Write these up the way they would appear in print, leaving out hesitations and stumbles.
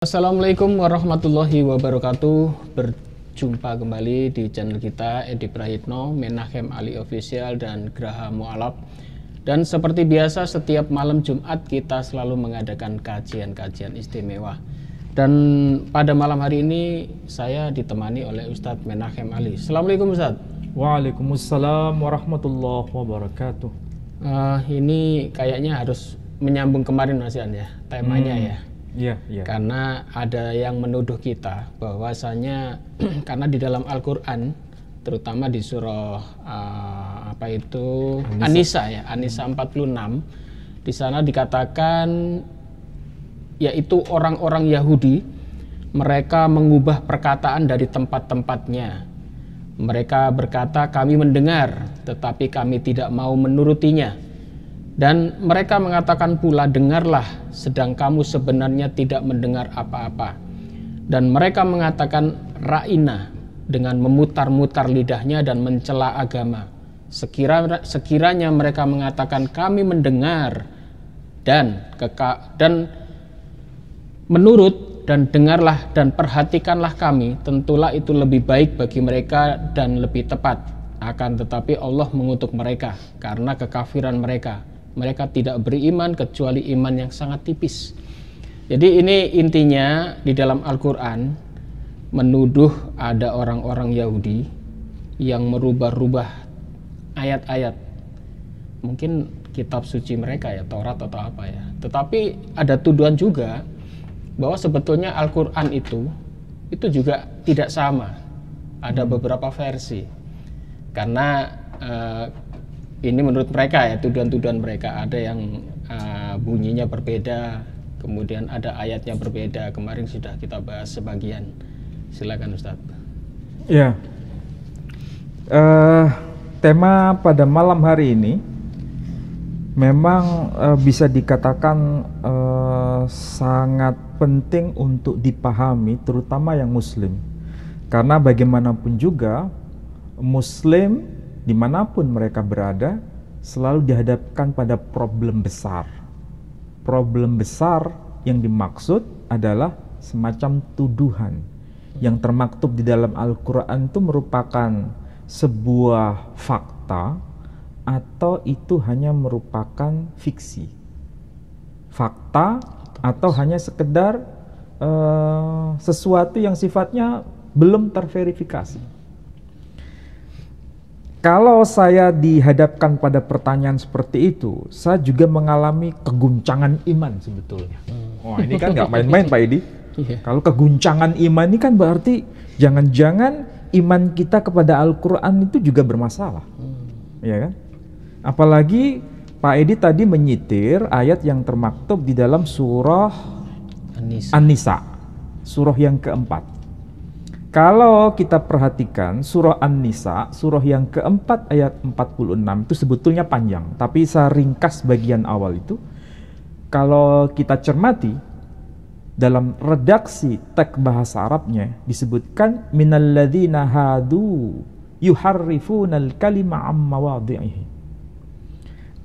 Assalamualaikum warahmatullahi wabarakatuh. Berjumpa kembali di channel kita Edi Prahitno, Menachem Ali Official dan Graha Mu'alaf. Dan seperti biasa setiap malam Jumat kita selalu mengadakan kajian-kajian istimewa. Dan pada malam hari ini saya ditemani oleh Ustadz Menachem Ali. Assalamualaikum Ustadz. Waalaikumsalam warahmatullahi wabarakatuh. Ini kayaknya harus menyambung kemarin Mas Ian ya, temanya ya. Iya. Karena ada yang menuduh kita bahwasanya karena di dalam Al-Qur'an terutama di surah An-Nisa ya, An-Nisa 46, di sana dikatakan yaitu orang-orang Yahudi mereka mengubah perkataan dari tempat-tempatnya. Mereka berkata, kami mendengar tetapi kami tidak mau menurutinya. Dan mereka mengatakan pula, dengarlah sedang kamu sebenarnya tidak mendengar apa-apa. Dan mereka mengatakan ra'ina dengan memutar-mutar lidahnya dan mencela agama. Sekiranya mereka mengatakan kami mendengar dan menurut dan dengarlah dan perhatikanlah kami, tentulah itu lebih baik bagi mereka dan lebih tepat. Akan tetapi Allah mengutuk mereka karena kekafiran mereka. Mereka tidak beriman kecuali iman yang sangat tipis. Jadi ini intinya di dalam Al-Quran menuduh ada orang-orang Yahudi yang merubah-rubah ayat-ayat. Mungkin kitab suci mereka ya, Taurat atau apa ya. Tetapi ada tuduhan juga bahwa sebetulnya Al-Quran itu juga tidak sama. Ada beberapa versi. Karena ini menurut mereka ya, tuduhan-tuduhan mereka. Ada yang bunyinya berbeda, kemudian ada ayatnya berbeda. Kemarin sudah kita bahas sebagian. Silakan Ustaz. Ya. Tema pada malam hari ini memang bisa dikatakan sangat penting untuk dipahami, terutama yang Muslim. Karena bagaimanapun juga Muslim dimanapun mereka berada selalu dihadapkan pada problem besar. Problem besar yang dimaksud adalah semacam tuduhan yang termaktub di dalam Al-Quran itu merupakan sebuah fakta atau itu hanya merupakan fiksi. Fakta atau hanya sekedar sesuatu yang sifatnya belum terverifikasi. Kalau saya dihadapkan pada pertanyaan seperti itu, saya juga mengalami keguncangan iman sebetulnya. Wah, ini kan nggak main-main Pak Edi. Iya. Kalau keguncangan iman ini kan berarti jangan-jangan iman kita kepada Al-Quran itu juga bermasalah. Ya kan? Apalagi Pak Edi tadi menyitir ayat yang termaktub di dalam surah An-Nisa, surah yang keempat. Kalau kita perhatikan surah An-Nisa, surah yang keempat ayat 46 itu sebetulnya panjang, tapi saya ringkas bagian awal itu. Kalau kita cermati dalam redaksi teks bahasa Arabnya disebutkan minalladzina hadu yuharrifunal kalima am mawadhi'ihi.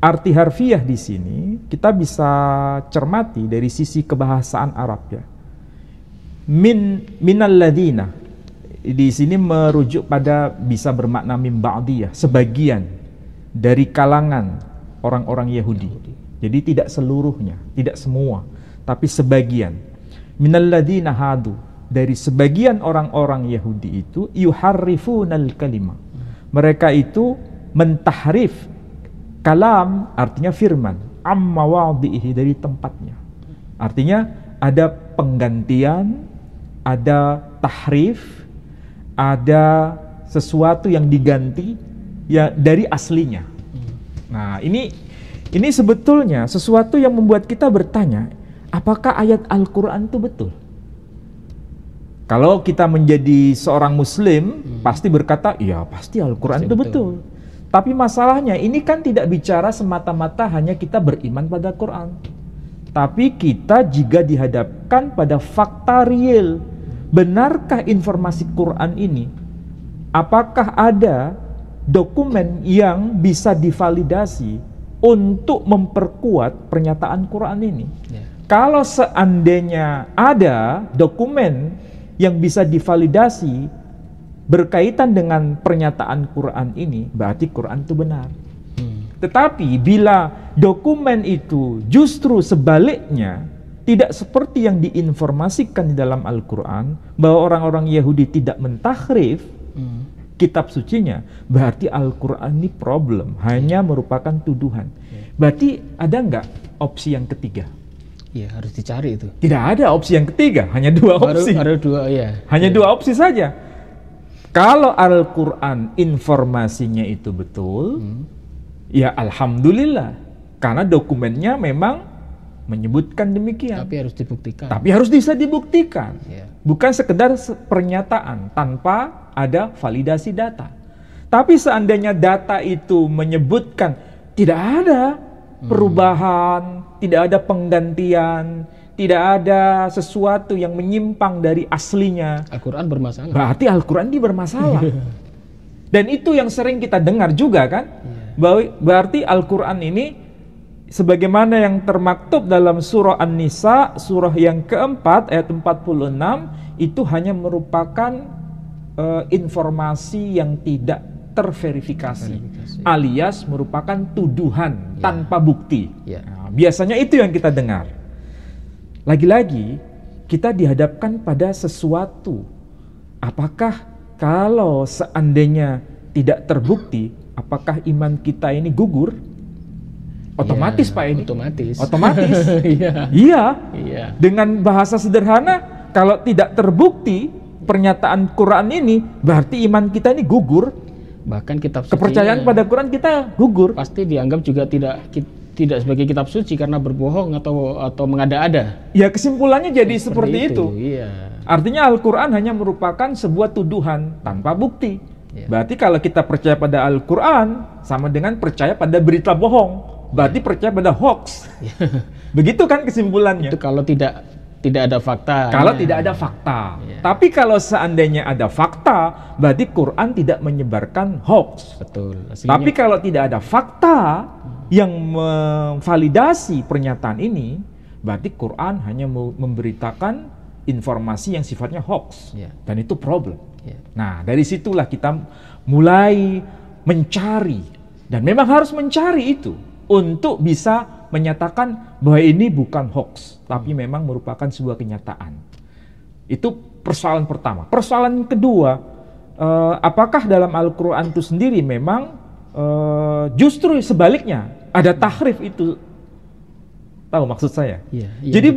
Arti harfiah di sini kita bisa cermati dari sisi kebahasaan Arab ya. Minalladzina di sini merujuk pada bisa bermakna min ba'diyah, sebagian dari kalangan orang-orang Yahudi. Jadi tidak seluruhnya, tidak semua, tapi sebagian. Minalladzina hadu, dari sebagian orang-orang Yahudi itu yuharrifunal kalima. Mereka itu mentahrif kalam, artinya firman, amma wadhihi, dari tempatnya. Artinya ada penggantian, ada tahrif, ada sesuatu yang diganti ya dari aslinya. Nah, ini sebetulnya sesuatu yang membuat kita bertanya, apakah ayat Al-Quran itu betul? Kalau kita menjadi seorang Muslim, pasti berkata, iya pasti Al-Quran itu betul. Tapi masalahnya ini kan tidak bicara semata-mata hanya kita beriman pada Quran. Tapi kita juga dihadapkan pada fakta real. Benarkah informasi Quran ini? Apakah ada dokumen yang bisa divalidasi untuk memperkuat pernyataan Quran ini? Kalau seandainya ada dokumen yang bisa divalidasi berkaitan dengan pernyataan Quran ini, berarti Quran itu benar. Tetapi bila dokumen itu justru sebaliknya, tidak seperti yang diinformasikan di dalam Al-Quran, bahwa orang-orang Yahudi tidak mentahrif kitab sucinya, berarti Al-Quran ini problem, hanya merupakan tuduhan. Berarti ada nggak opsi yang ketiga? Ya, harus dicari itu. Tidak ada opsi yang ketiga, hanya dua opsi. Ada dua, ya. Hanya dua opsi saja. Kalau Al-Quran informasinya itu betul, ya alhamdulillah, karena dokumennya memang menyebutkan demikian. Tapi harus dibuktikan. Tapi harus bisa dibuktikan. Ya. Bukan sekedar pernyataan tanpa ada validasi data. Tapi seandainya data itu menyebutkan tidak ada perubahan, tidak ada penggantian, tidak ada sesuatu yang menyimpang dari aslinya, Al-Quran bermasalah. berarti Al-Quran ini bermasalah. Dan itu yang sering kita dengar juga kan, berarti Al-Quran ini sebagaimana yang termaktub dalam surah An-Nisa, surah yang keempat ayat 46, itu hanya merupakan informasi yang tidak terverifikasi, alias merupakan tuduhan tanpa bukti. Nah, biasanya itu yang kita dengar. Lagi-lagi kita dihadapkan pada sesuatu. Apakah kalau seandainya tidak terbukti, apakah iman kita ini gugur? Otomatis Pak ini. Otomatis. Iya. Dengan bahasa sederhana, kalau tidak terbukti pernyataan Quran ini, berarti iman kita ini gugur. Bahkan kitab suci, kepercayaan pada Quran kita gugur. Pasti dianggap juga tidak sebagai kitab suci karena berbohong atau mengada-ada. Ya, kesimpulannya jadi seperti itu. Iya. Artinya Al-Quran hanya merupakan sebuah tuduhan tanpa bukti. Berarti kalau kita percaya pada Al-Quran sama dengan percaya pada berita bohong. Berarti percaya pada hoax. Begitu kan kesimpulannya. Itu kalau tidak ada fakta. Kalau tidak ada fakta. Tapi kalau seandainya ada fakta, berarti Quran tidak menyebarkan hoax. Betul. Tapi kalau tidak ada fakta yang memvalidasi pernyataan ini, berarti Quran hanya memberitakan informasi yang sifatnya hoax. Dan itu problem. Nah, dari situlah kita mulai mencari, dan memang harus mencari itu untuk bisa menyatakan bahwa ini bukan hoax, tapi memang merupakan sebuah kenyataan. Itu persoalan pertama. Persoalan kedua, apakah dalam Al-Quran itu sendiri memang justru sebaliknya ada tahrif itu? Tahu maksud saya? Jadi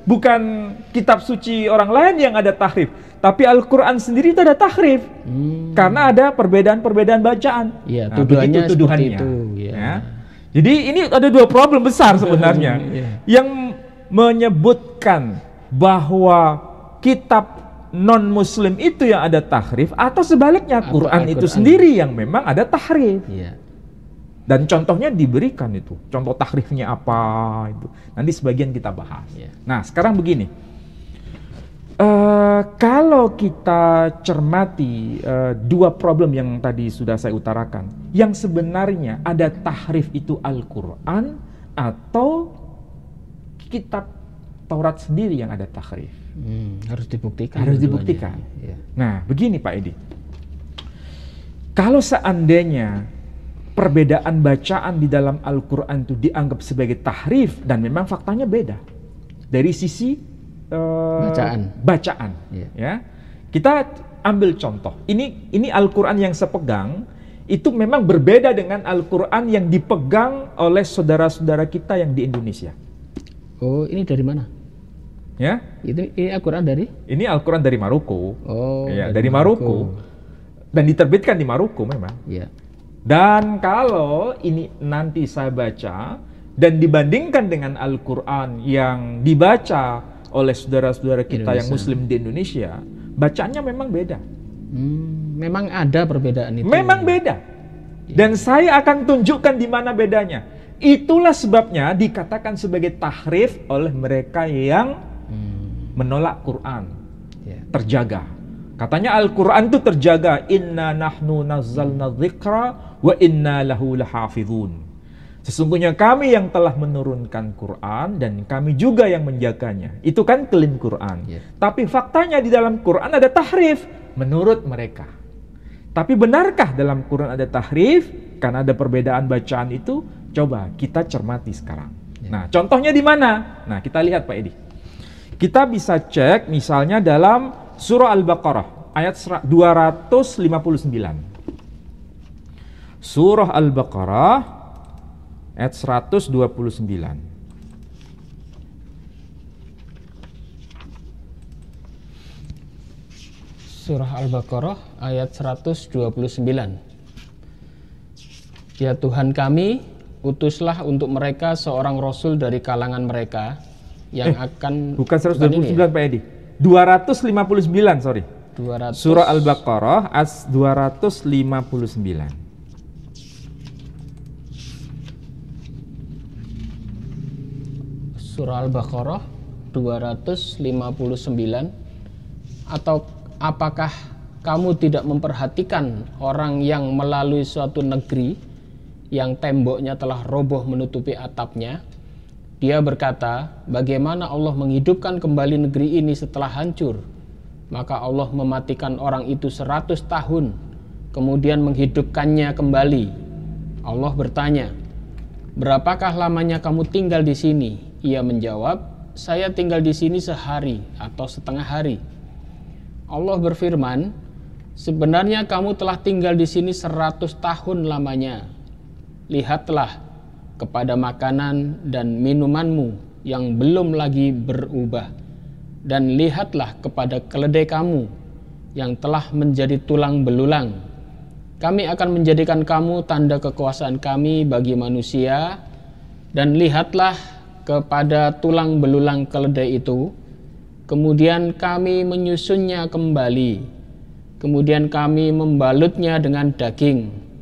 bukan kitab suci orang lain yang ada tahrif, tapi Al-Quran sendiri itu ada tahrif. Karena ada perbedaan-perbedaan bacaan. Iya, tuduhannya seperti itu. Jadi ini ada dua problem besar sebenarnya. Yang menyebutkan bahwa kitab non-muslim itu yang ada tahrif, atau sebaliknya Quran itu sendiri yang memang ada tahrif. Dan contohnya diberikan itu. Contoh tahrifnya apa itu. Nanti sebagian kita bahas. Nah, sekarang begini. Kalau kita cermati dua problem yang tadi sudah saya utarakan, yang sebenarnya ada tahrif itu Al-Quran atau kitab Taurat sendiri yang ada tahrif? Harus dibuktikan. Harus dibuktikan. Nah, begini Pak Edi. Kalau seandainya perbedaan bacaan di dalam Al-Quran itu dianggap sebagai tahrif, dan memang faktanya beda dari sisi bacaan. Ya, kita ambil contoh. Ini Al-Quran yang saya pegang itu memang berbeda dengan Al-Quran yang dipegang oleh saudara-saudara kita yang di Indonesia. Oh, ini dari mana? Ya, ini Al-Quran dari? Ini Al-Quran dari Maroko. Oh, ya, dari Maroko. Dan diterbitkan di Maroko memang. Dan kalau ini nanti saya baca dan dibandingkan dengan Al-Quran yang dibaca oleh saudara-saudara kita yang Muslim di Indonesia, bacaannya memang beda. Memang ada perbedaan itu. Memang beda. Dan saya akan tunjukkan di mana bedanya. Itulah sebabnya dikatakan sebagai tahrif oleh mereka yang menolak Quran. Terjaga. Katanya Al-Quran itu terjaga. Inna nahnu nazzalna dzikra wa inna lahu lahafizun. Sesungguhnya kami yang telah menurunkan Quran dan kami juga yang menjaganya. Itu kan klaim Quran. Tapi faktanya di dalam Quran ada tahrif menurut mereka. Tapi benarkah dalam Quran ada tahrif? Karena ada perbedaan bacaan itu. Coba kita cermati sekarang. Nah, contohnya di mana? Nah, kita lihat Pak Edi. Kita bisa cek misalnya dalam surah Al-Baqarah ayat 259. Surah Al-Baqarah ayat 129. Surah Al-Baqarah ayat 129. Ya Tuhan kami, utuslah untuk mereka seorang rasul dari kalangan mereka yang akan... Bukan 129 Pak Edi. 259, sorry. 200. Surah Al-Baqarah ayat 259. Surah Al-Baqarah 259. Atau apakah kamu tidak memperhatikan orang yang melalui suatu negeri yang temboknya telah roboh menutupi atapnya? Dia berkata, bagaimana Allah menghidupkan kembali negeri ini setelah hancur? Maka Allah mematikan orang itu 100 tahun, kemudian menghidupkannya kembali. Allah bertanya, berapakah lamanya kamu tinggal di sini? Ia menjawab, saya tinggal di sini sehari atau setengah hari. Allah berfirman, sebenarnya kamu telah tinggal di sini 100 tahun lamanya. Lihatlah kepada makanan dan minumanmu yang belum lagi berubah, dan lihatlah kepada keledai kamu yang telah menjadi tulang belulang. Kami akan menjadikan kamu tanda kekuasaan kami bagi manusia, dan lihatlah kepada tulang belulang keledai itu. Kemudian kami menyusunnya kembali, kemudian kami membalutnya dengan daging.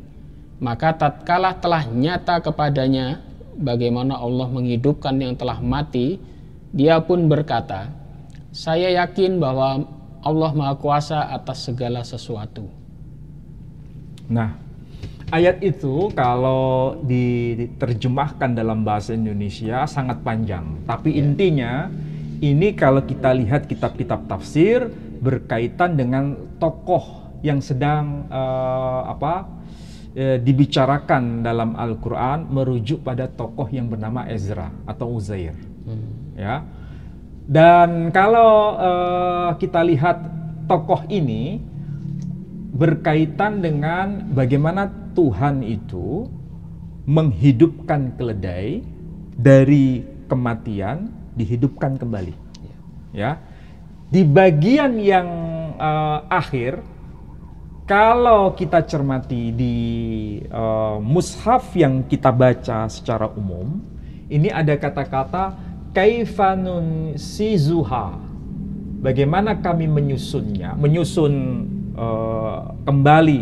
Maka tatkala telah nyata kepadanya bagaimana Allah menghidupkan yang telah mati, dia pun berkata, saya yakin bahwa Allah Maha Kuasa atas segala sesuatu. Nah, ayat itu kalau diterjemahkan dalam bahasa Indonesia sangat panjang. Tapi intinya, ini kalau kita lihat kitab-kitab tafsir berkaitan dengan tokoh yang sedang dibicarakan dalam Al-Quran, merujuk pada tokoh yang bernama Ezra atau Uzair. Ya. Dan kalau kita lihat tokoh ini berkaitan dengan bagaimana Tuhan itu menghidupkan keledai dari kematian, dihidupkan kembali. Ya. Di bagian yang akhir, kalau kita cermati di mushaf yang kita baca secara umum, ini ada kata-kata kaifanun sizuha. Bagaimana kami menyusunnya, menyusun kembali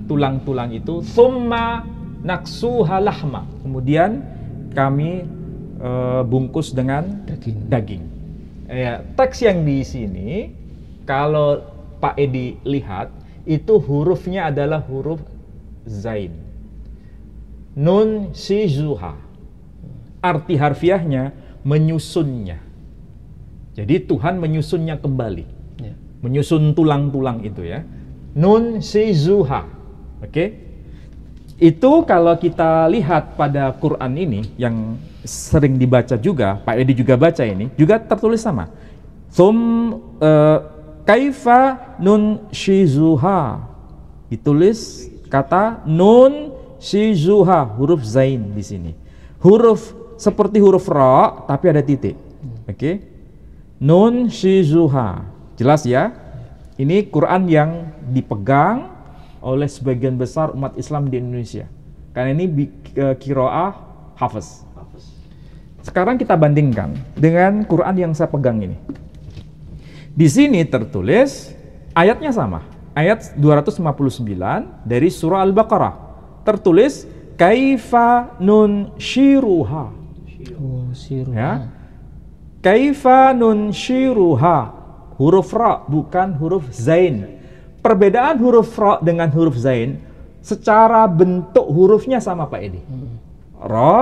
tulang-tulang itu, summa naksuha lahma. Kemudian kami bungkus dengan daging. Ya, teks yang di sini kalau Pak Edi lihat itu hurufnya adalah huruf zain. Nun sizuha. Arti harfiahnya menyusunnya. Jadi Tuhan menyusunnya kembali. Ya. Menyusun tulang-tulang itu ya. Nun sizuha. Oke? Itu kalau kita lihat pada Quran ini yang sering dibaca juga, Pak Edi juga baca ini, juga tertulis sama. Kaifa nun shizuha, ditulis kata nun shizuha, huruf zain di sini. Huruf seperti huruf ra tapi ada titik. Oke? Nun shizuha. Jelas ya? Ini Quran yang dipegang oleh sebagian besar umat Islam di Indonesia. Karena ini qiraah Hafiz. Sekarang kita bandingkan dengan Quran yang saya pegang ini. Di sini tertulis ayatnya sama, ayat 259 dari surah Al-Baqarah. Tertulis kaifa nun shiruha. Ya. Kaifa nun shiruha. Huruf ra bukan huruf zain. Perbedaan huruf ra dengan huruf zain secara bentuk hurufnya sama Pak Edi. ro,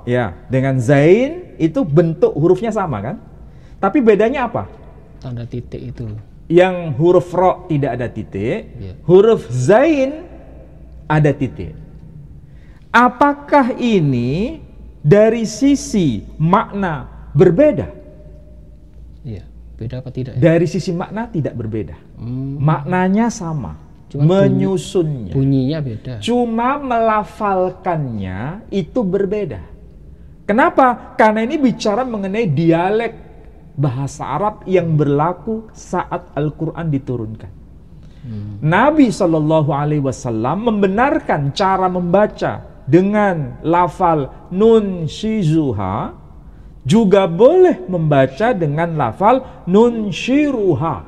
ya, dengan zain itu bentuk hurufnya sama kan? Tapi bedanya apa? Tanda titik itu. Yang huruf ro tidak ada titik, Ya. huruf zain ada titik. Apakah ini dari sisi makna berbeda? Iya, beda apa tidak ya? Dari sisi makna tidak berbeda. Maknanya sama, Cuma menyusunnya. Bunyinya beda. Cuma melafalkannya itu berbeda. Kenapa? Karena ini bicara mengenai dialek bahasa Arab yang berlaku saat Al-Quran diturunkan. Nabi SAW membenarkan cara membaca dengan lafal nun shizuha, juga boleh membaca dengan lafal nun shiruha.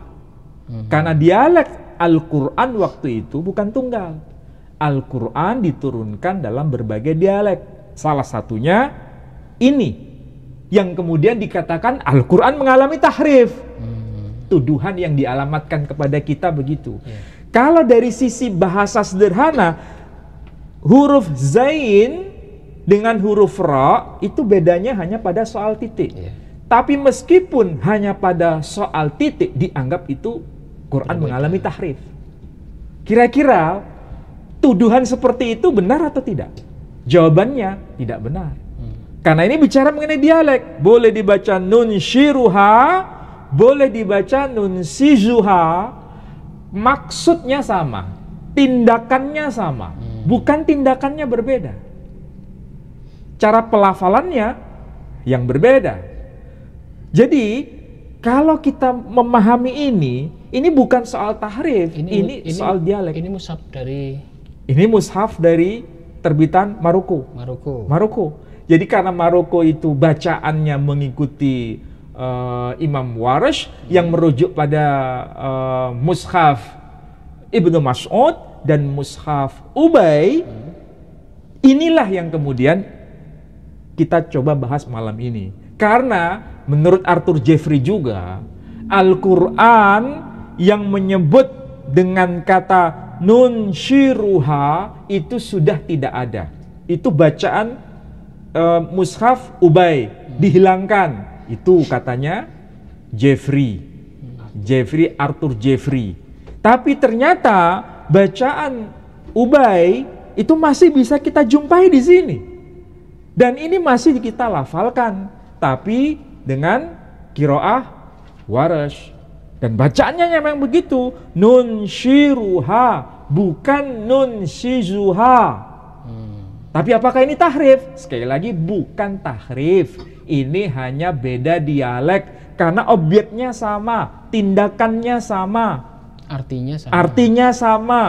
Karena dialek Al-Quran waktu itu bukan tunggal. Al-Quran diturunkan dalam berbagai dialek. Salah satunya ini yang kemudian dikatakan Al-Quran mengalami tahrif. Tuduhan yang dialamatkan kepada kita begitu. Kalau dari sisi bahasa sederhana, huruf zain dengan huruf ra itu bedanya hanya pada soal titik. Tapi meskipun hanya pada soal titik, dianggap itu Quran mengalami tahrif. Kira-kira tuduhan seperti itu benar atau tidak? Jawabannya tidak benar. Karena ini bicara mengenai dialek. Boleh dibaca nun shiruha, boleh dibaca nun sizuha. Maksudnya sama, tindakannya sama, bukan tindakannya berbeda. Cara pelafalannya yang berbeda. Jadi kalau kita memahami ini bukan soal tahrif, ini soal dialek. Ini mushaf dari terbitan Maroko. Jadi karena Maroko itu bacaannya mengikuti Imam Warsh yang merujuk pada mushaf Ibnu Mas'ud dan mushaf Ubay, inilah yang kemudian kita coba bahas malam ini. Karena menurut Arthur Jeffrey juga, Al-Quran yang menyebut dengan kata nun shiruha itu sudah tidak ada. Itu bacaan mushaf Ubay, dihilangkan. Itu katanya Arthur Jeffrey. Tapi ternyata bacaan Ubay itu masih bisa kita jumpai di sini. Dan ini masih kita lafalkan, tapi dengan qiraah Warsh. Dan bacaannya memang begitu, nun shiruha, bukan nun shizuha. Tapi apakah ini tahrif? Sekali lagi bukan tahrif. Ini hanya beda dialek karena objeknya sama, tindakannya sama, artinya sama.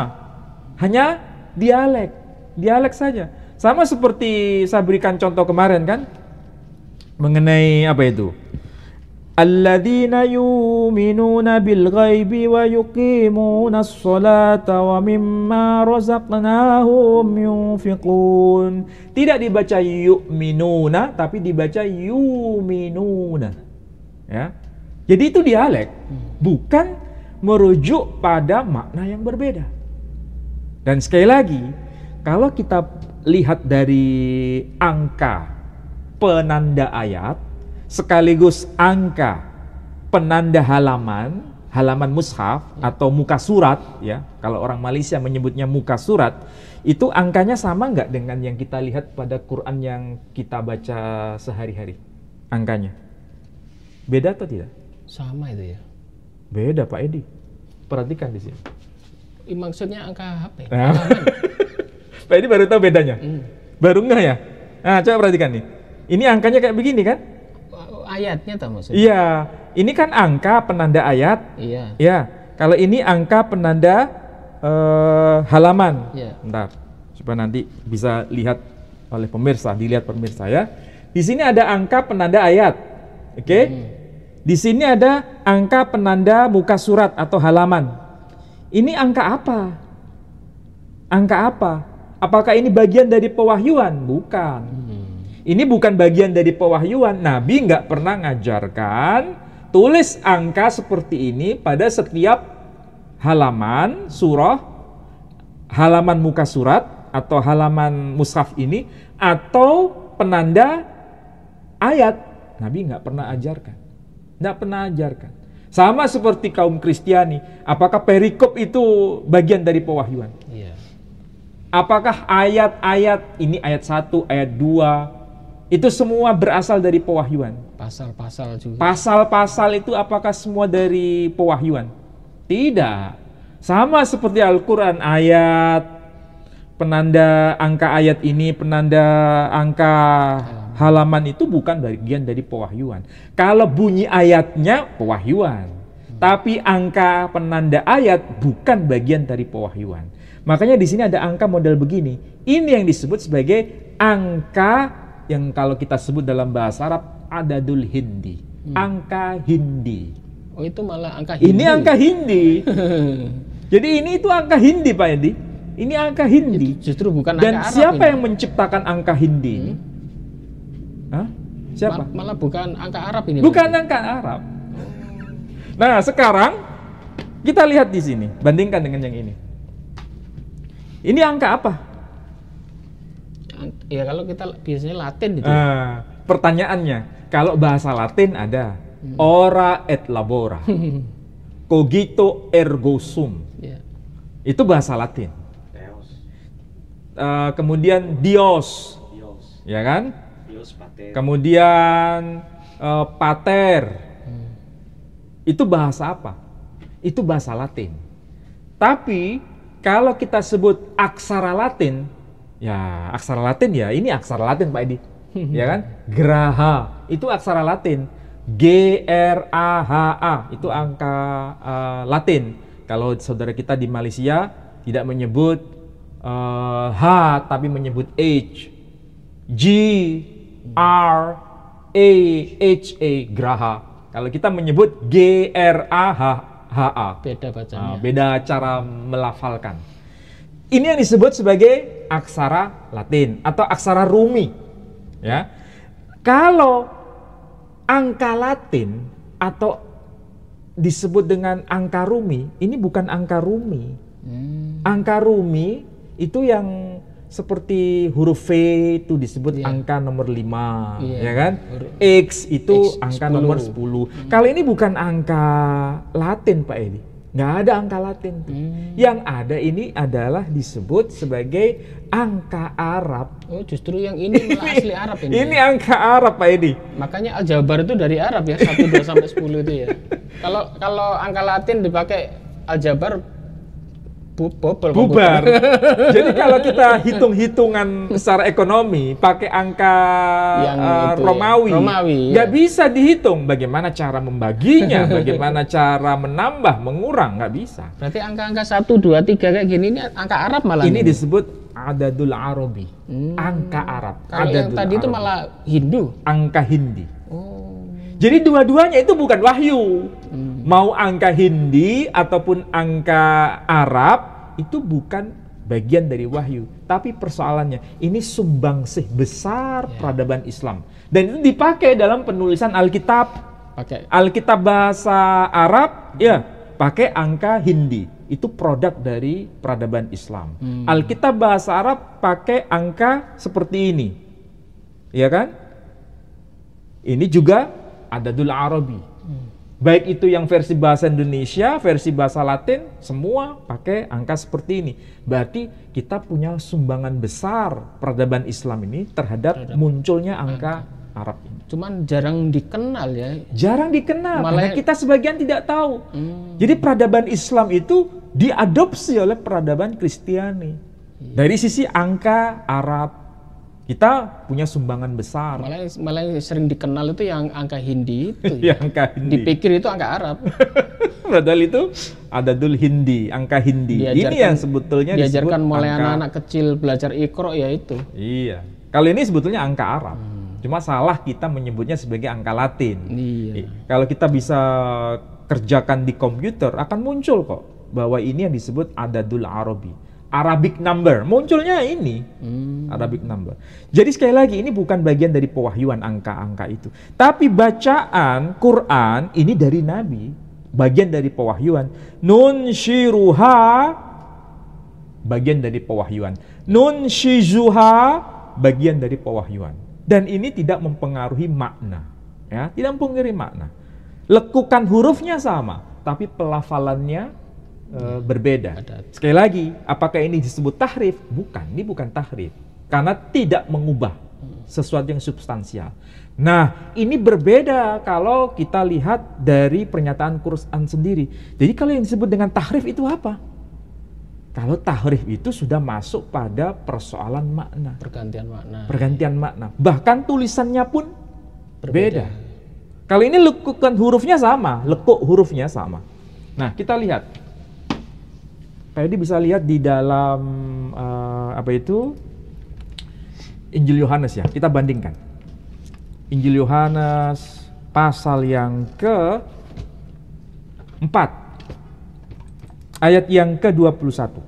Hanya dialek saja. Sama seperti saya berikan contoh kemarin kan, mengenai apa itu? Alladzina yu'minuna bil ghaibi wa yuqimuna as-salata wa mimma razaqnahum yunfiqun. Tidak dibaca yu'minuna tapi dibaca yuminuna. Ya. Jadi itu dialek, bukan merujuk pada makna yang berbeda. Dan sekali lagi, kalau kita lihat dari angka penanda ayat sekaligus angka penanda halaman mushaf atau muka surat, ya, kalau orang Malaysia menyebutnya muka surat, itu angkanya sama nggak dengan yang kita lihat pada Quran yang kita baca sehari-hari? Angkanya beda atau tidak? Sama itu ya. Beda Pak Edi, perhatikan di sini. Maksudnya angka apa ya? Pak Edi baru tahu bedanya? Baru nggak ya? Nah, coba perhatikan nih. Ini angkanya kayak begini kan? Ayatnya tak maksudnya? Iya, ini kan angka penanda ayat. Iya. Ya, kalau ini angka penanda halaman. Iya. Bentar, supaya nanti bisa lihat oleh pemirsa, dilihat pemirsa ya. Di sini ada angka penanda ayat, oke? Di sini ada angka penanda muka surat atau halaman. Ini angka apa? Angka apa? Apakah ini bagian dari pewahyuan? Bukan. Ini bukan bagian dari pewahyuan. Nabi nggak pernah ngajarkan tulis angka seperti ini pada setiap halaman surah, halaman muka surat, atau halaman mushaf ini atau penanda ayat. Nabi nggak pernah ajarkan. Nggak pernah ajarkan. Sama seperti kaum Kristiani. Apakah perikop itu bagian dari pewahyuan? Iya. Apakah ayat-ayat, ini ayat 1, ayat 2, itu semua berasal dari pewahyuan? Pasal-pasal juga. Pasal-pasal itu apakah semua dari pewahyuan? Tidak. Sama seperti Al-Quran, ayat, penanda angka ayat ini, penanda angka halaman itu bukan bagian dari pewahyuan. Kalau bunyi ayatnya, pewahyuan. Tapi angka penanda ayat bukan bagian dari pewahyuan. Makanya di sini ada angka model begini. Ini yang disebut sebagai angka yang kalau kita sebut dalam bahasa Arab, adadul hindi. Angka hindi. Oh, itu malah angka hindi. Ini angka hindi. Jadi ini itu angka hindi, Pak Edi. Ini angka hindi. Justru bukan Dan angka Arab. siapa ini yang menciptakan angka hindi ini? Hah? Siapa? Malah bukan angka Arab ini. Bukan angka Arab. Nah, sekarang kita lihat di sini, bandingkan dengan yang ini. Ini angka apa? Ya kalau kita biasanya Latin gitu. Pertanyaannya, kalau bahasa Latin ada ora et labora, cogito ergo sum. Ya. Itu bahasa Latin. Kemudian Dios, ya kan? Dios pater. Kemudian pater. Itu bahasa apa? Itu bahasa Latin. Tapi kalau kita sebut aksara Latin, ya aksara Latin ya ini aksara Latin Pak Edi, ya kan? Graha itu aksara Latin, G-R-A-H-A itu angka Latin. Kalau saudara kita di Malaysia tidak menyebut H tapi menyebut H, G-R-A-H-A, Graha. Kalau kita menyebut G-R-A-H-A, Beda bacanya. beda cara melafalkan. Ini yang disebut sebagai aksara Latin atau aksara Rumi. Ya, kalau angka Latin atau disebut dengan angka Rumi, ini bukan angka Rumi. Angka Rumi itu yang seperti huruf V itu disebut angka nomor 5, ya kan? X itu angka 10. nomor 10. Kalau ini bukan angka Latin Pak Edi, nggak ada angka Latin. Yang ada ini adalah disebut sebagai angka Arab. Oh, justru yang ini malah asli Arab ini. Ini angka Arab Pak Edi. Makanya aljabar itu dari Arab ya, 1, 2 sampai 10 itu ya. Kalau angka Latin dipakai aljabar bubar. Jadi kalau kita hitung-hitungan secara ekonomi pakai angka Romawi, nggak bisa dihitung bagaimana cara membaginya, bagaimana cara menambah, mengurang, nggak bisa. Berarti angka-angka 1, 2, 3 kayak gini ini angka Arab malah. Ini disebut adadul Arabi, angka Arab. Kalau yang tadi itu malah Hindu, angka Hindi. Oh. Jadi dua-duanya itu bukan wahyu. Mau angka Hindi ataupun angka Arab itu bukan bagian dari wahyu. Tapi persoalannya ini sumbangsih besar peradaban Islam. Dan itu dipakai dalam penulisan Alkitab. Alkitab bahasa Arab ya pakai angka Hindi. Itu produk dari peradaban Islam. Alkitab bahasa Arab pakai angka seperti ini. Ya kan? Ini juga adadul Arabi. Baik itu yang versi bahasa Indonesia, versi bahasa Latin, semua pakai angka seperti ini. Berarti kita punya sumbangan besar peradaban Islam ini terhadap munculnya angka Arab ini. Cuman jarang dikenal ya. Jarang dikenal, Malah karena kita sebagian tidak tahu. Jadi peradaban Islam itu diadopsi oleh peradaban Kristiani. Dari sisi angka Arab, kita punya sumbangan besar. Malah yang sering dikenal itu yang angka Hindi itu. Ya, angka Hindi. Dipikir itu angka Arab. Padahal itu adadul Hindi, angka Hindi. Ini yang sebetulnya diajarkan disebut mulai angka, anak-anak kecil belajar Iqra ya itu. Iya. Kalau ini sebetulnya angka Arab. Cuma salah kita menyebutnya sebagai angka Latin. Iya. Kalau kita bisa kerjakan di komputer akan muncul kok bahwa ini yang disebut adadul Arabi. Arabic number, munculnya ini Arabic number. Jadi sekali lagi ini bukan bagian dari pewahyuan angka-angka itu. Tapi bacaan Quran ini dari Nabi, bagian dari pewahyuan. Nunshiruha bagian dari pewahyuan. Nun shizuha, bagian dari pewahyuan. Dan ini tidak mempengaruhi makna, ya, tidak mempengaruhi makna. Lekukan hurufnya sama, tapi pelafalannya berbeda. Sekali lagi, apakah ini disebut tahrif? Bukan, ini bukan tahrif. Karena tidak mengubah sesuatu yang substansial. Nah, ini berbeda kalau kita lihat dari pernyataan Quran sendiri. Jadi kalau yang disebut dengan tahrif itu apa? Kalau tahrif itu sudah masuk pada persoalan makna. Pergantian makna. Pergantian makna. Bahkan tulisannya pun berbeda. Kalau ini lekukan hurufnya sama, lekuk hurufnya sama. Nah, kita lihat. Pak Edi bisa lihat di dalam Injil Yohanes ya. Kita bandingkan. Injil Yohanes pasal yang ke-4 ayat yang ke-21.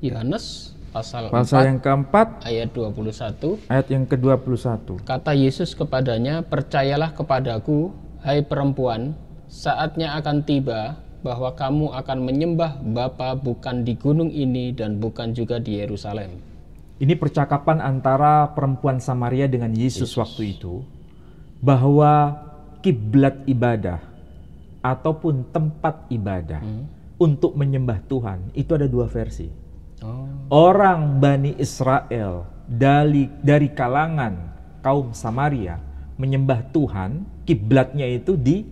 Yohanes pasal yang ke-4 ayat 21. Ayat yang ke-21. Kata Yesus kepadanya, "Percayalah kepadaku, hai perempuan, saatnya akan tiba bahwa kamu akan menyembah Bapa bukan di gunung ini dan bukan juga di Yerusalem." Ini percakapan antara perempuan Samaria dengan Yesus waktu itu, bahwa kiblat ibadah ataupun tempat ibadah untuk menyembah Tuhan itu ada dua versi. Orang Bani Israel dari kalangan kaum Samaria menyembah Tuhan, kiblatnya itu di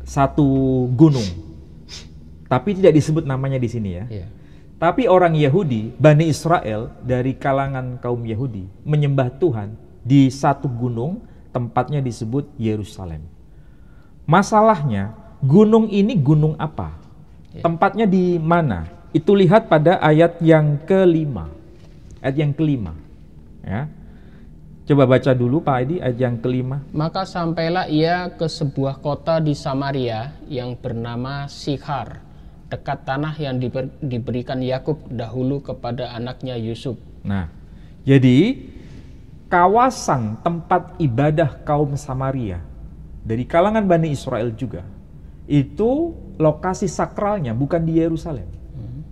satu gunung, tapi tidak disebut namanya di sini ya. Tapi orang Yahudi, Bani Israel dari kalangan kaum Yahudi menyembah Tuhan di satu gunung, tempatnya disebut Yerusalem. Masalahnya, gunung ini gunung apa? Tempatnya di mana? Itu lihat pada ayat yang kelima. Ayat yang kelima. Ya. Coba baca dulu Pak Edi ayat yang kelima. Maka sampailah ia ke sebuah kota di Samaria yang bernama Sikhar, dekat tanah yang diberikan Yakub dahulu kepada anaknya Yusuf. Nah, jadi kawasan tempat ibadah kaum Samaria dari kalangan Bani Israel juga, itu lokasi sakralnya bukan di Yerusalem,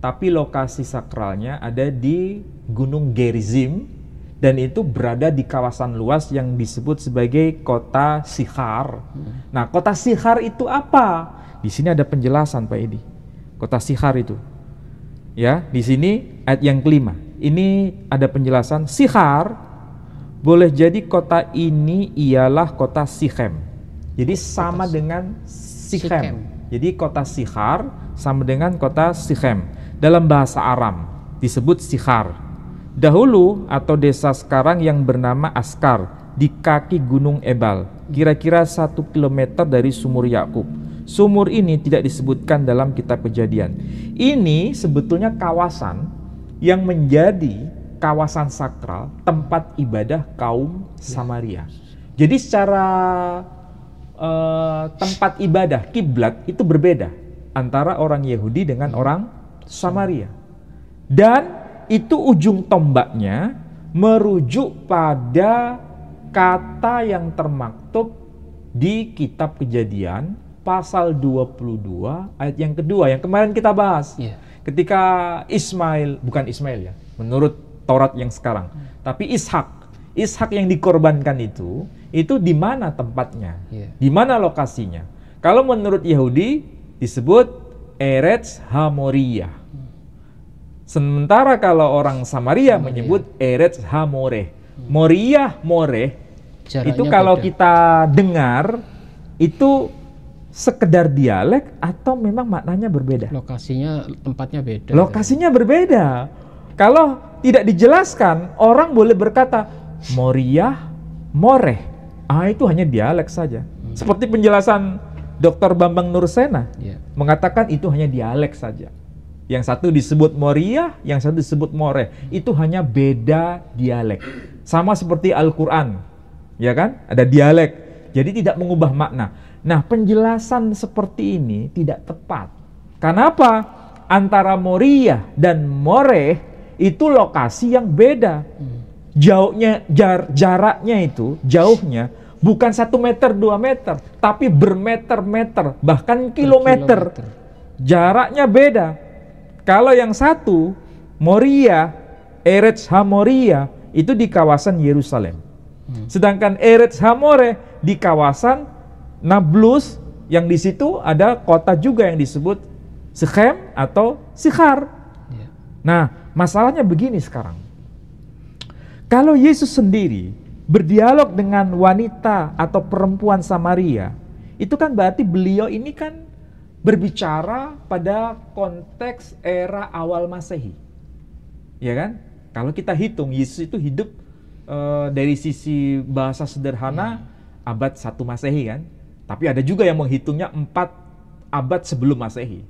tapi lokasi sakralnya ada di Gunung Gerizim, dan itu berada di kawasan luas yang disebut sebagai kota Sikhar. Nah, kota Sikhar itu apa? Di sini ada penjelasan Pak Edi. Kota Sikhar itu, ya, di sini ayat yang kelima. Ini ada penjelasan. Sikhar boleh jadi kota ini ialah kota Sikhem. Jadi sama dengan Sikhem. Jadi kota Sikhar sama dengan kota Sikhem. Dalam bahasa Aram disebut Sikhar. Dahulu atau desa sekarang yang bernama Askar di kaki Gunung Ebal, kira-kira 1 kilometer dari sumur Yakub. Sumur ini tidak disebutkan dalam kitab Kejadian. Ini sebetulnya kawasan yang menjadi kawasan sakral, tempat ibadah kaum Samaria. Jadi secara tempat ibadah, kiblat itu berbeda antara orang Yahudi dengan orang Samaria. Dan itu ujung tombaknya merujuk pada kata yang termaktub di kitab Kejadian pasal 22 ayat yang kedua yang kemarin kita bahas. Ketika bukan Ismail ya, menurut Taurat yang sekarang, tapi Ishak yang dikorbankan itu di mana tempatnya? Di mana lokasinya? Kalau menurut Yahudi disebut Eretz Hamoriyah. Sementara kalau orang Samaria menyebut Eretz Hamoreh. Moriyah, Moreh, itu kalau kita dengar itu sekedar dialek atau memang maknanya berbeda? Lokasinya, tempatnya beda. Lokasinya berbeda. Kalau tidak dijelaskan, orang boleh berkata Moriyah, Moreh. Itu hanya dialek saja. Seperti penjelasan Dr. Bambang Nursena mengatakan itu hanya dialek saja. Yang satu disebut Moriyah, yang satu disebut Moreh. Itu hanya beda dialek. Sama seperti Al-Quran, ya kan? Ada dialek, jadi tidak mengubah makna. Nah, penjelasan seperti ini tidak tepat. Kenapa? Antara Moriyah dan Moreh itu lokasi yang beda. Jaraknya itu, jauhnya bukan 1 meter, 2 meter, tapi bermeter-meter, bahkan kilometer. Jaraknya beda. Kalau yang satu, Moria, Eretz Hamoria, itu di kawasan Yerusalem. Sedangkan Eretz Hamore di kawasan Nablus, yang di situ ada kota juga yang disebut Syechem atau Sichar. Nah, masalahnya begini sekarang. Kalau Yesus sendiri berdialog dengan wanita atau perempuan Samaria, itu kan berarti beliau ini kan berbicara pada konteks era awal Masehi. Ya kan? Kalau kita hitung, Yesus itu hidup dari sisi bahasa sederhana abad 1 Masehi kan? Tapi ada juga yang menghitungnya 4 abad sebelum Masehi.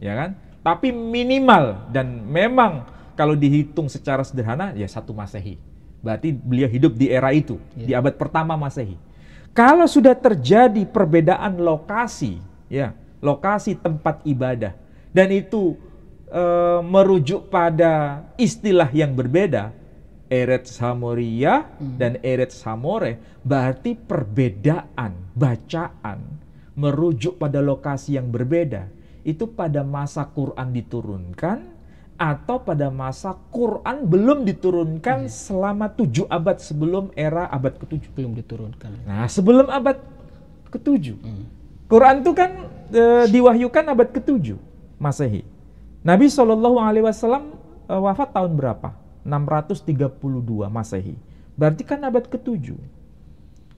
Ya kan? Tapi minimal, dan memang kalau dihitung secara sederhana ya 1 Masehi. Berarti beliau hidup di era itu, di abad pertama Masehi. Kalau sudah terjadi perbedaan lokasi, ya, lokasi tempat ibadah, dan itu merujuk pada istilah yang berbeda, Eretz Hamoria dan Eretz Hamore, berarti perbedaan bacaan merujuk pada lokasi yang berbeda. Itu pada masa Quran diturunkan atau pada masa Quran belum diturunkan selama 7 abad sebelum era abad ke-7. Belum diturunkan. Nah, sebelum abad ke-7. Quran itu kan diwahyukan abad ke-7 Masehi. Nabi SAW wafat tahun berapa? 632 Masehi. Berarti kan abad ke-7.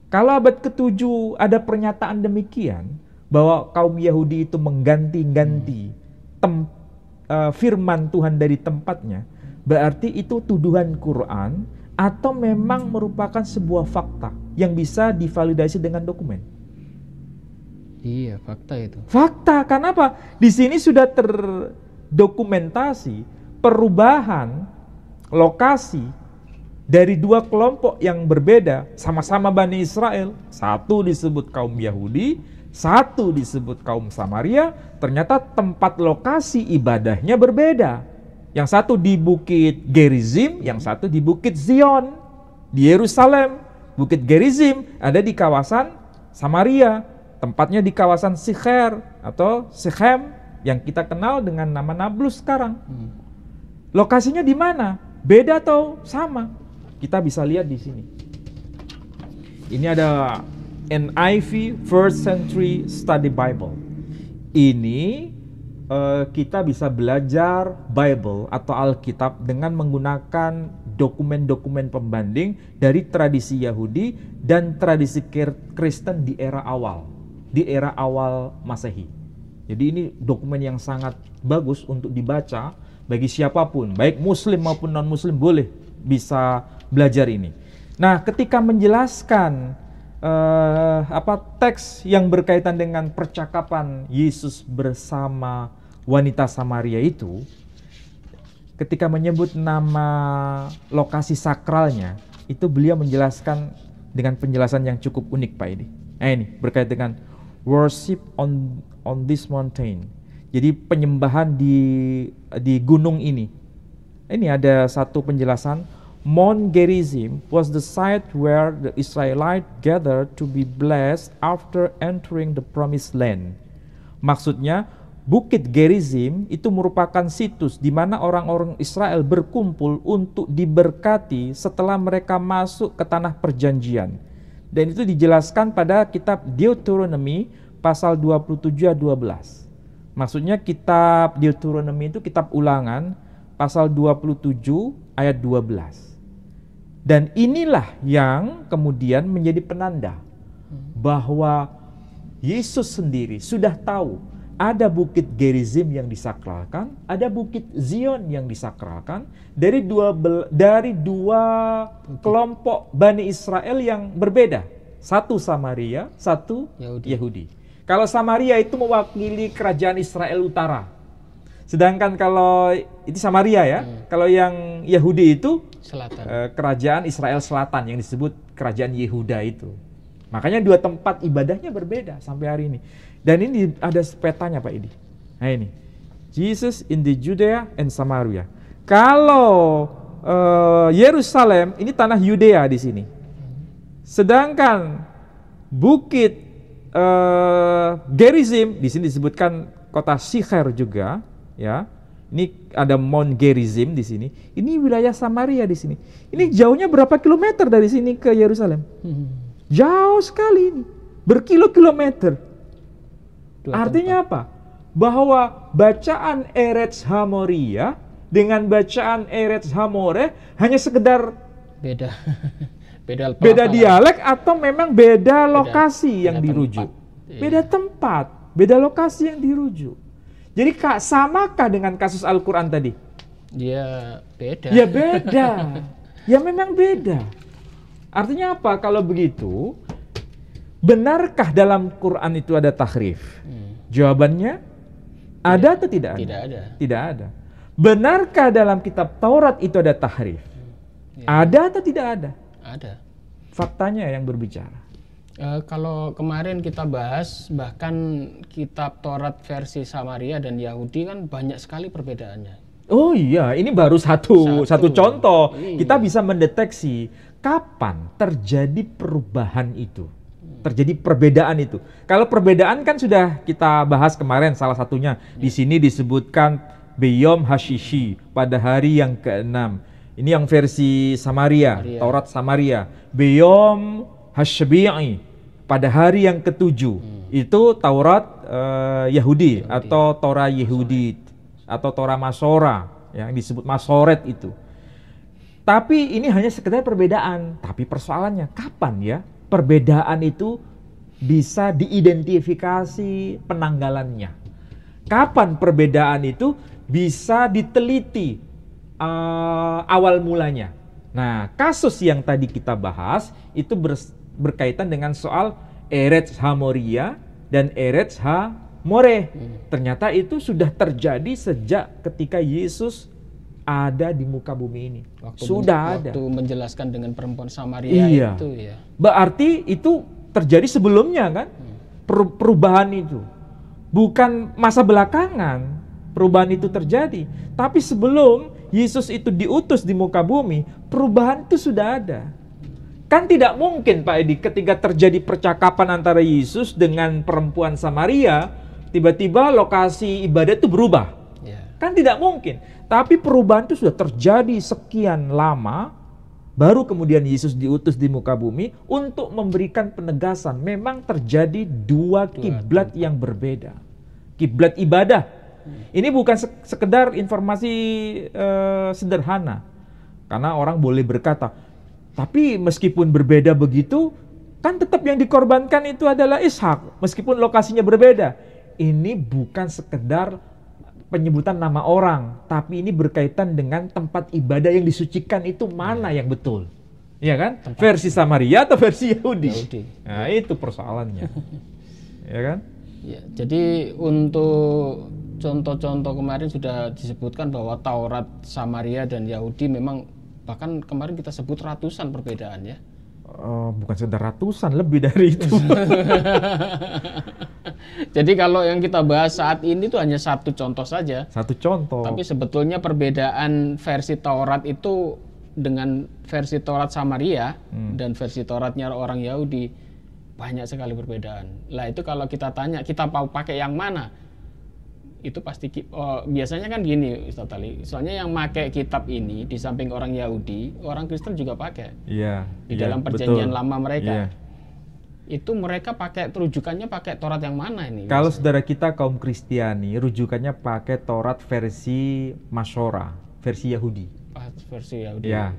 Kalau abad ke-7 ada pernyataan demikian, bahwa kaum Yahudi itu mengganti-ganti firman Tuhan dari tempatnya, berarti itu tuduhan Quran atau memang merupakan sebuah fakta yang bisa divalidasi dengan dokumen. Iya, fakta itu. Fakta, karena apa? Di sini sudah terdokumentasi perubahan lokasi dari 2 kelompok yang berbeda, sama-sama Bani Israel. Satu disebut kaum Yahudi, satu disebut kaum Samaria. Ternyata tempat lokasi ibadahnya berbeda. Yang satu di Bukit Gerizim, yang satu di Bukit Zion di Yerusalem. Bukit Gerizim ada di kawasan Samaria, tempatnya di kawasan Sicher atau Syechem yang kita kenal dengan nama Nablus sekarang. Lokasinya di mana? Beda atau sama? Kita bisa lihat di sini. Ini ada NIV First Century Study Bible. Ini kita bisa belajar Bible atau Alkitab dengan menggunakan dokumen-dokumen pembanding dari tradisi Yahudi dan tradisi Kristen di era awal Masehi. Jadi ini dokumen yang sangat bagus untuk dibaca bagi siapapun, baik Muslim maupun non-Muslim boleh bisa belajar ini. Nah, ketika menjelaskan teks yang berkaitan dengan percakapan Yesus bersama wanita Samaria itu, ketika menyebut nama lokasi sakralnya, itu beliau menjelaskan dengan penjelasan yang cukup unik, Pak Edi. Ini berkait dengan worship on this mountain. Jadi penyembahan di gunung ini. Ini ada satu penjelasan. Mount Gerizim was the site where the Israelites gathered to be blessed after entering the promised land. Maksudnya, Bukit Gerizim itu merupakan situs di mana orang-orang Israel berkumpul untuk diberkati setelah mereka masuk ke tanah perjanjian. Dan itu dijelaskan pada kitab Deuteronomy pasal 27-12. Maksudnya kitab Deuteronomy itu kitab Ulangan pasal 27 ayat 12. Dan inilah yang kemudian menjadi penanda bahwa Yesus sendiri sudah tahu ada Bukit Gerizim yang disakralkan, ada Bukit Zion yang disakralkan dari dua kelompok Bani Israel yang berbeda. Satu Samaria, satu Yahudi. Kalau Samaria itu mewakili kerajaan Israel Utara. Sedangkan kalau itu Samaria ya, kalau yang Yahudi itu selatan. Kerajaan Israel Selatan yang disebut kerajaan Yehuda itu. Makanya 2 tempat ibadahnya berbeda sampai hari ini. Dan ini ada petanya Pak Idi. Nah ini, Jesus in the Judea and Samaria. Kalau Yerusalem ini tanah Yudea di sini. Sedangkan Bukit Gerizim di sini disebutkan kota Sicher juga, ya. Ini ada Mount Gerizim di sini. Ini wilayah Samaria di sini. Ini jauhnya berapa kilometer dari sini ke Yerusalem? Jauh sekali ini. Berkilo-kilometer. Artinya apa? Bahwa bacaan Eretz Hamoria dengan bacaan Eretz Hamoreh hanya sekedar Beda. beda dialek atau memang beda lokasi yang dirujuk. Beda tempat, beda lokasi yang dirujuk. Jadi samakah dengan kasus Al-Quran tadi? Ya beda. Ya beda. Ya memang beda. Artinya apa? Kalau begitu, benarkah dalam Quran itu ada tahrif? Jawabannya ada atau tidak ada? Tidak ada. Tidak ada. Benarkah dalam kitab Taurat itu ada tahrif? Ada atau tidak ada? Ada. Faktanya yang berbicara. Kalau kemarin kita bahas, bahkan kitab Taurat versi Samaria dan Yahudi kan banyak sekali perbedaannya. Oh iya, ini baru satu contoh. Iya. Kita bisa mendeteksi kapan terjadi perubahan itu. Terjadi perbedaan itu. Kalau perbedaan kan sudah kita bahas kemarin, salah satunya di sini disebutkan Beyom Hashishi pada hari yang ke-6. Ini yang versi Samaria, Taurat Samaria. Beyom Hashbi'i pada hari yang ke-7. Itu Taurat Yahudi atau Torah Yehudi atau Torah Masora yang disebut Masoret itu. Tapi ini hanya sekedar perbedaan. Tapi persoalannya kapan ya perbedaan itu bisa diidentifikasi penanggalannya? Kapan perbedaan itu bisa diteliti awal mulanya? Nah, kasus yang tadi kita bahas itu berkaitan dengan soal Eretz Hamoria dan Eretz Hamoreh. Ternyata itu sudah terjadi sejak ketika Yesus ada di muka bumi ini. Waktu menjelaskan dengan perempuan Samaria itu ya. Berarti itu terjadi sebelumnya kan? Perubahan itu. Bukan masa belakangan perubahan itu terjadi. Tapi sebelum Yesus itu diutus di muka bumi, perubahan itu sudah ada. Kan tidak mungkin Pak Edi ketika terjadi percakapan antara Yesus dengan perempuan Samaria, tiba-tiba lokasi ibadah itu berubah. Kan tidak mungkin. Tapi perubahan itu sudah terjadi sekian lama, baru kemudian Yesus diutus di muka bumi untuk memberikan penegasan. Memang terjadi dua kiblat yang berbeda. Kiblat ibadah. Ini bukan sekedar informasi sederhana. Karena orang boleh berkata, tapi meskipun berbeda begitu, kan tetap yang dikorbankan itu adalah Ishak, meskipun lokasinya berbeda. Ini bukan sekedar penyebutan nama orang, tapi ini berkaitan dengan tempat ibadah yang disucikan itu mana yang betul. Iya kan? Versi Samaria atau versi Yahudi? Nah, itu persoalannya. Ya kan? Ya, jadi untuk contoh-contoh kemarin sudah disebutkan bahwa Taurat Samaria dan Yahudi memang bahkan kemarin kita sebut ratusan perbedaan ya. Bukan sekedar ratusan, lebih dari itu. Jadi kalau yang kita bahas saat ini itu hanya satu contoh saja. Satu contoh. Tapi sebetulnya perbedaan versi Taurat itu dengan versi Taurat Samaria dan versi Tauratnya orang Yahudi banyak sekali perbedaan. Lah itu kalau kita tanya, kita mau pakai yang mana? Itu pasti biasanya kan gini Ustaz Ali. Soalnya yang pakai kitab ini di samping orang Yahudi, orang Kristen juga pakai. Iya. Di dalam perjanjian lama mereka. Iya. Itu mereka pakai rujukannya pakai Taurat yang mana ini? Kalau saudara kita kaum Kristiani, rujukannya pakai Taurat versi Masora, versi Yahudi. Versi Yahudi. Ya.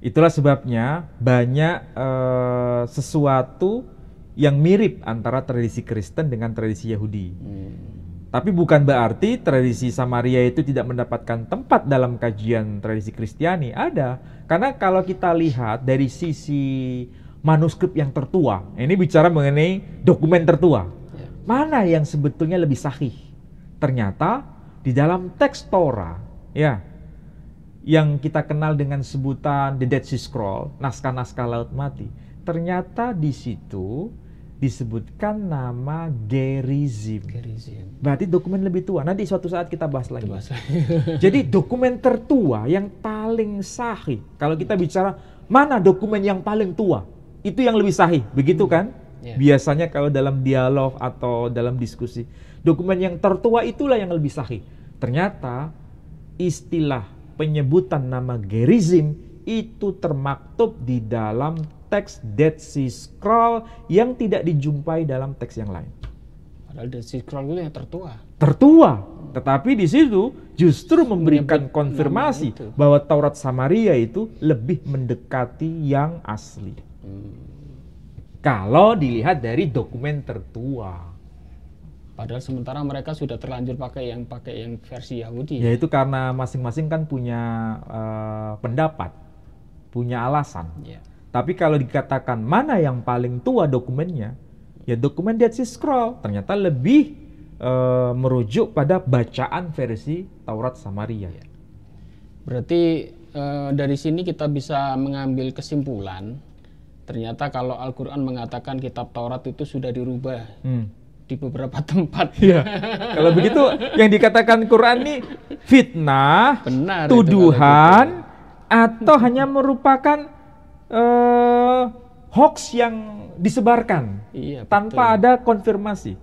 Itulah sebabnya banyak sesuatu yang mirip antara tradisi Kristen dengan tradisi Yahudi. Tapi bukan berarti tradisi Samaria itu tidak mendapatkan tempat dalam kajian tradisi Kristiani. Ada. Karena kalau kita lihat dari sisi manuskrip yang tertua, ini bicara mengenai dokumen tertua. Mana yang sebetulnya lebih sahih? Ternyata di dalam teks Torah, ya, yang kita kenal dengan sebutan The Dead Sea Scroll, naskah-naskah Laut Mati, ternyata di situ disebutkan nama Gerizim. Berarti dokumen lebih tua. Nanti suatu saat kita bahas lagi. Jadi dokumen tertua yang paling sahih. Kalau kita bicara mana dokumen yang paling tua, itu yang lebih sahih. Begitu kan? Biasanya kalau dalam dialog atau dalam diskusi, dokumen yang tertua itulah yang lebih sahih. Ternyata istilah penyebutan nama Gerizim itu termaktub di dalam teks Dead Sea Scroll yang tidak dijumpai dalam teks yang lain. Padahal Dead Sea Scroll itu yang Tertua, tetapi di situ justru memberikan konfirmasi bahwa Taurat Samaria itu lebih mendekati yang asli. Kalau dilihat dari dokumen tertua. Padahal sementara mereka sudah terlanjur pakai yang versi Yahudi. Ya itu karena masing-masing kan punya pendapat, punya alasan. Ya. Tapi kalau dikatakan mana yang paling tua dokumennya, ya dokumen Dead Sea Scroll ternyata lebih merujuk pada bacaan versi Taurat Samaria. Ya. Berarti dari sini kita bisa mengambil kesimpulan, ternyata kalau Al-Quran mengatakan kitab Taurat itu sudah dirubah di beberapa tempat. Ya. Kalau begitu yang dikatakan Quran ini fitnah, benar, tuduhan, atau hanya merupakan hoax yang disebarkan tanpa ada konfirmasi.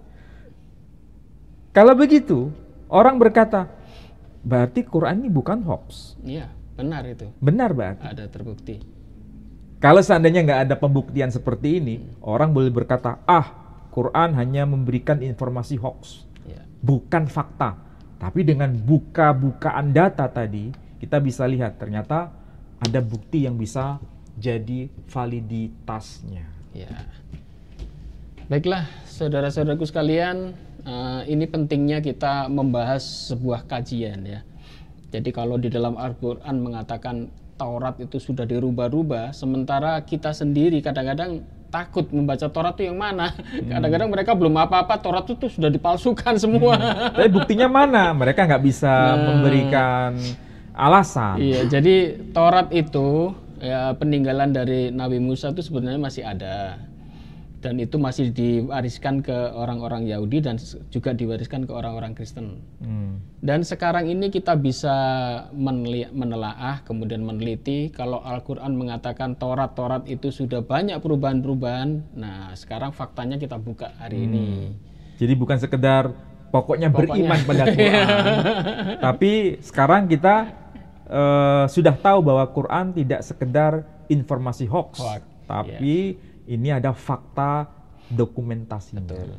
Kalau begitu, orang berkata, berarti Quran ini bukan hoax. Iya, benar itu. Benar berarti. Ada terbukti. Kalau seandainya nggak ada pembuktian seperti ini, orang boleh berkata, Quran hanya memberikan informasi hoax, bukan fakta. Tapi dengan buka-bukaan data tadi, kita bisa lihat ternyata ada bukti yang bisa jadi validitasnya. Ya. Baiklah, saudara-saudaraku sekalian, ini pentingnya kita membahas sebuah kajian ya. Jadi kalau di dalam Al-Quran mengatakan Taurat itu sudah dirubah-rubah, sementara kita sendiri kadang-kadang takut membaca Taurat itu yang mana. Kadang-kadang mereka belum apa-apa, Taurat itu sudah dipalsukan semua. Tapi buktinya mana? Mereka nggak bisa memberikan alasan. Iya, jadi Taurat itu ya, peninggalan dari Nabi Musa itu sebenarnya masih ada. Dan itu masih diwariskan ke orang-orang Yahudi dan juga diwariskan ke orang-orang Kristen. Dan sekarang ini kita bisa menelaah, kemudian meneliti kalau Al-Quran mengatakan Taurat itu sudah banyak perubahan-perubahan. Nah, sekarang faktanya kita buka hari ini. Jadi bukan sekedar pokoknya beriman pada Quran, tapi sekarang kita sudah tahu bahwa Quran tidak sekedar informasi hoax, tapi ini ada fakta dokumentasinya. Betul.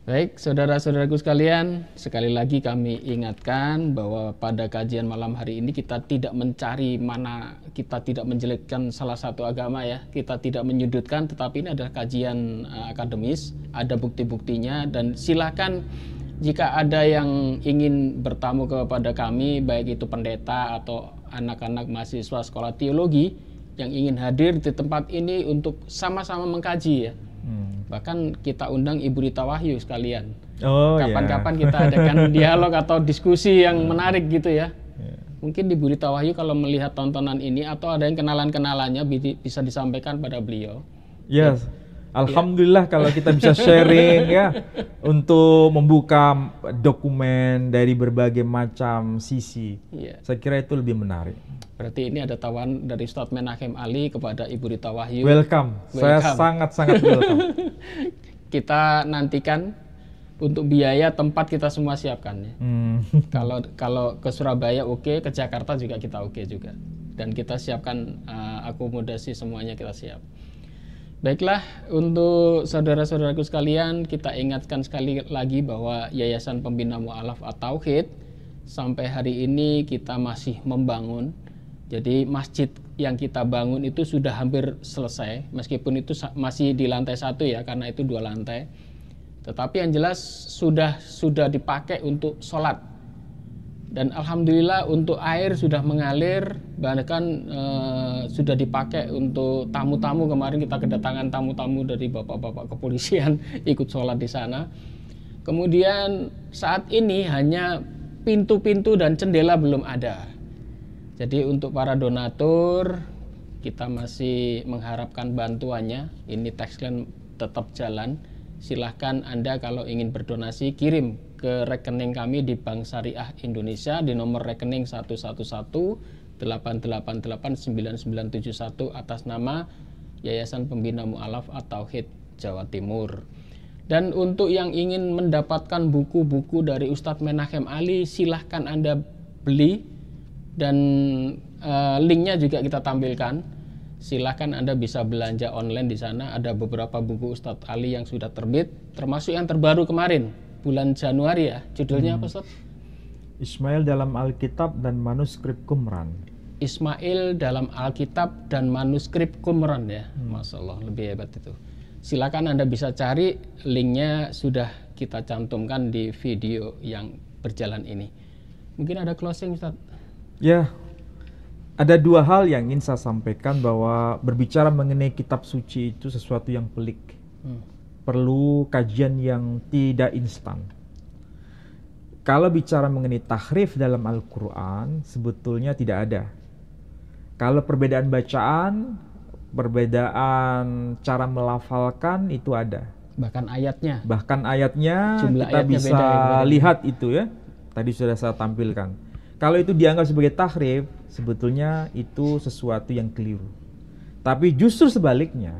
Baik, saudara-saudaraku sekalian, sekali lagi kami ingatkan bahwa pada kajian malam hari ini kita tidak mencari mana, kita tidak menjelekkan salah satu agama ya, kita tidak menyudutkan, tetapi ini adalah kajian akademis, ada bukti-buktinya, dan silakan jika ada yang ingin bertamu kepada kami, baik itu pendeta atau anak-anak mahasiswa sekolah teologi yang ingin hadir di tempat ini untuk sama-sama mengkaji ya. Bahkan kita undang Ibu Rita Wahyu sekalian. Kapan-kapan kita adakan dialog atau diskusi yang menarik gitu ya. Mungkin Ibu Rita Wahyu kalau melihat tontonan ini atau ada yang kenalan-kenalannya bisa disampaikan pada beliau. Yes. Alhamdulillah kalau kita bisa sharing ya untuk membuka dokumen dari berbagai macam sisi. Saya kira itu lebih menarik. Berarti ini ada tawaran dari Ustadz Menachem Ali kepada Ibu Rita Wahyu. Welcome. Saya sangat-sangat welcome. Kita nantikan untuk biaya tempat kita semua siapkan ya. Kalau ke Surabaya oke, ke Jakarta juga kita oke juga. Dan kita siapkan akomodasi semuanya kita siap. Baiklah, untuk saudara-saudaraku sekalian, kita ingatkan sekali lagi bahwa Yayasan Pembina Mu'alaf At-Tauhid sampai hari ini kita masih membangun. Jadi masjid yang kita bangun itu sudah hampir selesai, meskipun itu masih di lantai 1 ya, karena itu 2 lantai. Tetapi yang jelas sudah dipakai untuk sholat. Dan alhamdulillah untuk air sudah mengalir, bahkan sudah dipakai untuk tamu-tamu. Kemarin kita kedatangan tamu-tamu dari bapak-bapak kepolisian ikut sholat di sana. Kemudian saat ini hanya pintu-pintu dan jendela belum ada. Jadi untuk para donatur kita masih mengharapkan bantuannya. Ini Taxline tetap jalan. Silahkan Anda kalau ingin berdonasi kirim ke rekening kami di Bank Syariah Indonesia di nomor rekening 111-888-9971 atas nama Yayasan Pembina Mu'alaf At-Tauhid Jawa Timur. Dan untuk yang ingin mendapatkan buku-buku dari Ustadz Menachem Ali, silahkan Anda beli, dan linknya juga kita tampilkan. Silahkan Anda bisa belanja online di sana. Ada beberapa buku Ustadz Ali yang sudah terbit, termasuk yang terbaru kemarin bulan Januari ya. Judulnya apa, Ustadz? Ismail dalam Alkitab dan manuskrip Qumran. Ismail dalam Alkitab dan manuskrip Qumran ya. Masya Allah, lebih hebat itu. Silakan Anda bisa cari, linknya sudah kita cantumkan di video yang berjalan ini. Mungkin ada closing, Ustaz? Ya, ada dua hal yang ingin saya sampaikan, bahwa berbicara mengenai kitab suci itu sesuatu yang pelik. Perlu kajian yang tidak instan. Kalau bicara mengenai tahrif dalam Al-Quran, sebetulnya tidak ada. Kalau perbedaan bacaan, perbedaan cara melafalkan itu ada. Bahkan ayatnya. Bahkan ayatnya Jumlah kita ayatnya bisa beda ya, lihat itu ya. Tadi sudah saya tampilkan. Kalau itu dianggap sebagai tahrif, sebetulnya itu sesuatu yang keliru. Tapi justru sebaliknya,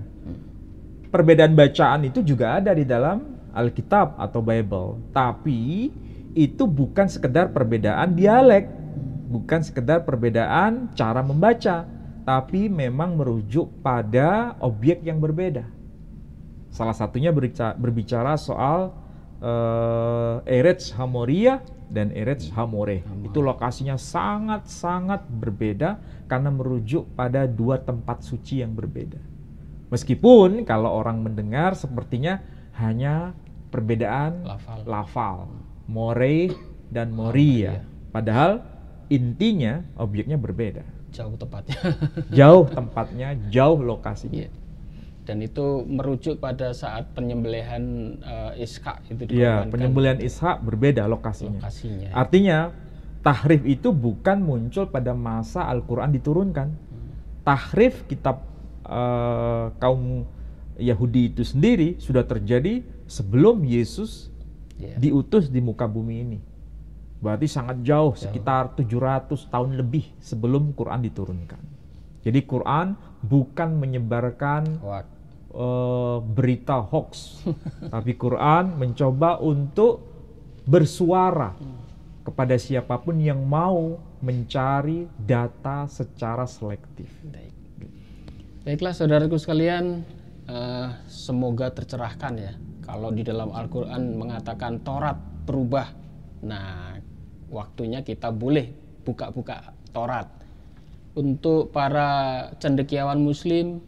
perbedaan bacaan itu juga ada di dalam Alkitab atau Bible. Tapi itu bukan sekedar perbedaan dialek, bukan sekedar perbedaan cara membaca, tapi memang merujuk pada objek yang berbeda. Salah satunya berbicara soal Eretz Hamoria dan Eretz Hamoreh. Itu lokasinya sangat-sangat berbeda karena merujuk pada dua tempat suci yang berbeda. Meskipun kalau orang mendengar sepertinya hanya perbedaan lafal. Moreh dan Moria. Padahal intinya objeknya berbeda. Jauh tempatnya. Jauh tempatnya, jauh lokasinya. Dan itu merujuk pada saat penyembelihan Ishak itu. Iya, penyembelihan Ishak berbeda lokasinya. Artinya tahrif itu bukan muncul pada masa Al-Quran diturunkan. Tahrif kitab kaum Yahudi itu sendiri sudah terjadi sebelum Yesus diutus di muka bumi ini. Berarti sangat jauh, sekitar 700 tahun lebih sebelum Quran diturunkan. Jadi Quran bukan menyebarkan berita hoax, tapi Quran mencoba untuk bersuara kepada siapapun yang mau mencari data secara selektif. Baiklah saudaraku sekalian, semoga tercerahkan ya. Kalau di dalam Al-Quran mengatakan Taurat berubah, nah waktunya kita boleh buka-buka Taurat. Untuk para cendekiawan muslim,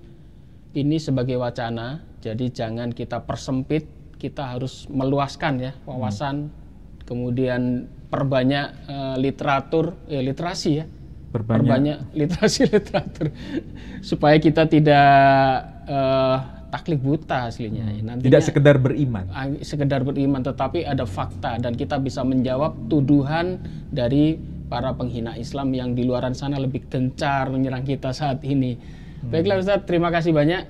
ini sebagai wacana, jadi jangan kita persempit, kita harus meluaskan ya wawasan, kemudian perbanyak literasi ya, perbanyak literasi literatur supaya kita tidak taklid buta aslinya. Nantinya, tidak sekedar beriman. Sekedar beriman, tetapi ada fakta dan kita bisa menjawab tuduhan dari para penghina Islam yang di luaran sana lebih gencar menyerang kita saat ini. Baiklah Ustaz, terima kasih banyak.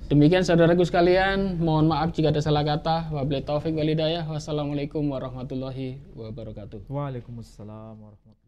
Demikian saudaraku sekalian, mohon maaf jika ada salah kata. Wabillahi taufik wal hidayah. Wassalamualaikum warahmatullahi wabarakatuh. Waalaikumsalam warahmatullahi wabarakatuh.